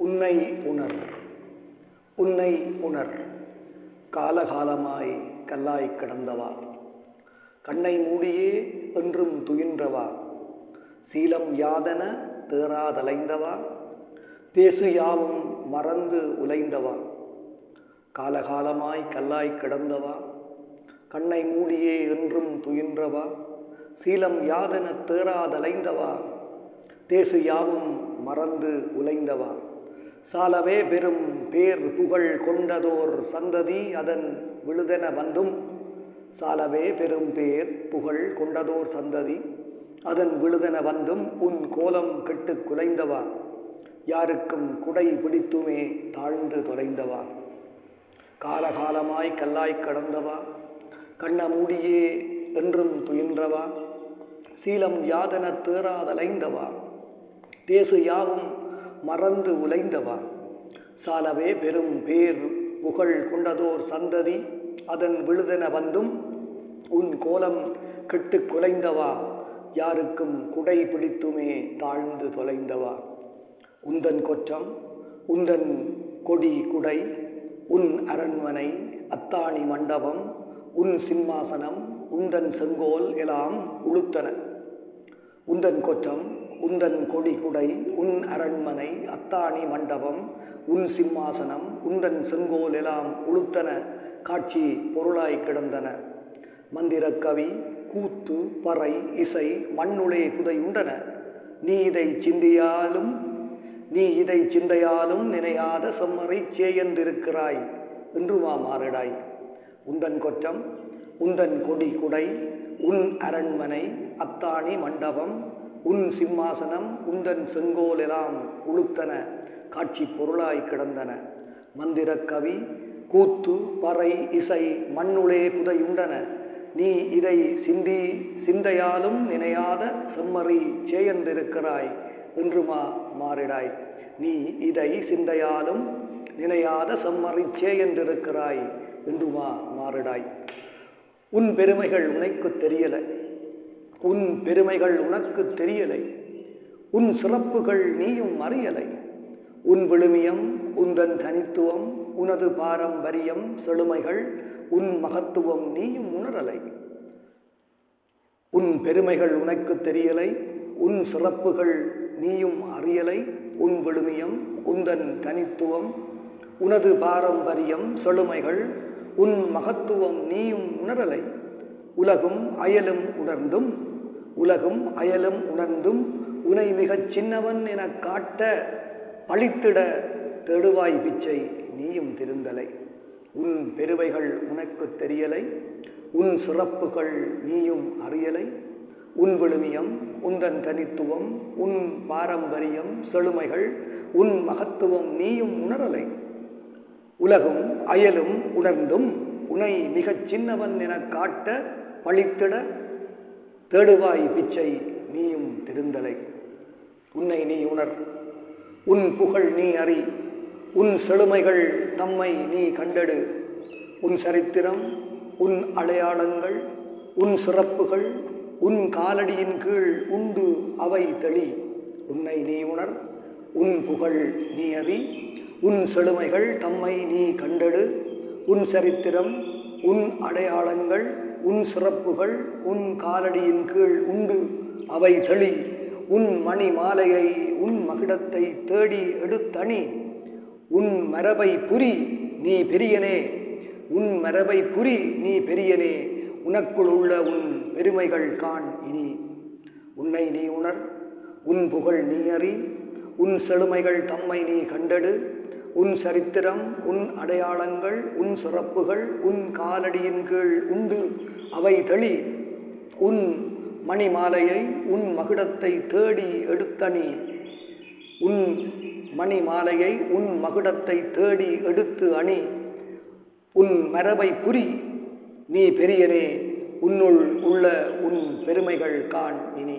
உன்னை உணர், உன்னை உணர். காலகாலமாய் கல்லாய் கிடந்தவா, கண்ணை மூடியே என்றும் துயின்றவா, சீலம் யாதென தேறாதலைந்தவா, தேசு யாவும் மறந்து உலைந்தவா. காலகாலமாய் கல்லாய் கிடந்தவா, கண்ணை மூடியே என்றும் துயின்றவா, சீலம் யாதென தேறாதலைந்தவா, தேசு யாவும் மறந்து உலைந்தவா. சாலவே பெரும் பேர் புகழ் கொண்டதோர் சந்ததி அதன் விழுதென வந்தும், சாலவே பெரும் பேர் புகழ் கொண்டதோர் சந்ததி அதன் விழுதென வந்தும், உன் கோலம் கெட்டு குலைந்தவா, யாருக்கும் குடை பிடித்துமே தாழ்ந்து தொலைந்தவா. காலகாலமாய் கல்லாய் கடந்தவா, கண்ண மூடியே என்றும் துயின்றவா, சீலம் யாதென தேறாதலைந்தவா, தேசு யாவும் மறந்து உலைந்தவா. சாலவே பெரும் பேர் புகழ் கொண்டதோர் சந்ததி அதன் விழுதென வந்தும், உன் கோலம் கெட்டு குலைந்தவா, யாருக்கும் குடை பிடித்துமே தாழ்ந்து தொலைந்தவா. உந்தன் கொற்றம் உந்தன் கொடி குடை, உன் அரண்மனை அத்தாணி மண்டபம், உன் சிம்மாசனம் உந்தன் செங்கோல் எல்லாம் உளுத்தன. உந்தன் கொற்றம் உந்தன் கொடி குடை, உன் அரண்மனை அத்தாணி மண்டபம், உன் சிம்மாசனம் உந்தன் செங்கோல் எல்லாம் உளுத்தன, காட்சி பொருளாய் கிடந்தன. மந்திரக்கவி கூத்து பறை இசை மண்ணுளே புதை உண்டன, நீ இதை சிந்தையாலும் நினையாத செம்மறை சேயென்றிருக்கிறாய் என்றுமா மாறிடாய். உந்தன் கொற்றம் உந்தன் கொடி குடை, உன் அரண்மனை அத்தாணி மண்டபம், உன் சிம்மாசனம் உந்தன் செங்கோல் எல்லாம் உளுத்தன, காட்சி பொருளாய் கிடந்தன. மந்திரக்கவி கூத்து பறை இசை மண்ணுளே புதை உண்டன, நீ இதை சிந்தையாலும் நினையாத செம்மறி சேயென்றிருக்கிறாய் என்றுமா மாறிடாய். நீ இதை சிந்தையாலும் நினையாத செம்மறி சேயென்றிருக்கிறாய் என்றுமா மாறிடாய். உன் பெருமைகள் உனக்கு தெரியலை, உன் பெருமைகள் உனக்கு தெரியலை, உன் சிறப்புகள் நீயும் அறியலை. உன் விழுமியம் உந்தன் தனித்துவம் உனது பாரம்பரியம் செழுமைகள் உன் மகத்துவம் நீயும் உணரலை. உன் பெருமைகள் உனக்கு தெரியலை, உன் சிறப்புகள் நீயும் அறியலை. உன் விழுமியம் உந்தன் தனித்துவம் உனது பாரம்பரியம் செழுமைகள் உன் மகத்துவம் நீயும் உணரலை. உலகும் அயலும் உணர்ந்தும், உலகும் அயலும் உணர்ந்தும், உனை மிகச் சின்னவன் என காட்ட பழித்திட தேடுவாய் பிச்சை நீயும் திருந்தலை. உன் பெருமைகள் உனக்கு தெரியலை, உன் சிறப்புகள் நீயும் அறியலை. உன் விழுமியம் உந்தன் தனித்துவம் உன் பாரம்பரியம் செழுமைகள் உன் மகத்துவம் நீயும் உணரலை. உலகும் அயலும் உணர்ந்தும், உனை மிகச் சின்னவன் என காட்ட பழித்திட தேடுவாய் பிச்சை நீயும் திருந்தலை. உன்னை நீ உணர், உன் புகழ் நீ அறி, உன் செழுமைகள் தம்மை நீ கண்டெடு. உன் சரித்திரம் உன் அடையாளங்கள் உன் சிறப்புகள் உன் காலடியின் கீழ் உண்டு அவை தெளி. உன்னை நீ உணர், உன் புகழ் நீ அறி, உன் செழுமைகள் தம்மை நீ கண்டெடு. உன் சரித்திரம் உன் அடையாளங்கள் உன் சிறப்புகள் உன் காலடியின் கீழ் உண்டு அவை தெளி. உன் மணி மாலையை உன் மகுடத்தை தேடி எடுத்தணி. உன் மரபை புரி நீ பெரியனே, உன் மரபை புரி நீ பெரியனே, உனக்குள் உள்ள உன் பெருமைகள் காண் இனி. உன்னை நீ உணர், உன் புகழ் நீ அறி, உன் செழுமைகள் தம்மை நீ கண்டெடு. உன் சரித்திரம் உன் அடையாளங்கள் உன் சிறப்புகள் உன் காலடியின் கீழ் உண்டு அவை தெளி. உன் மணி மாலையை உன் மகுடத்தை தேடி எடுத்தணி. உன் மணி மாலையை உன் மகுடத்தை தேடி எடுத்து அணி. உன் மரபை புரி நீ பெரியனே, உன்னுள் உள்ள உன் பெருமைகள் காண் இனி.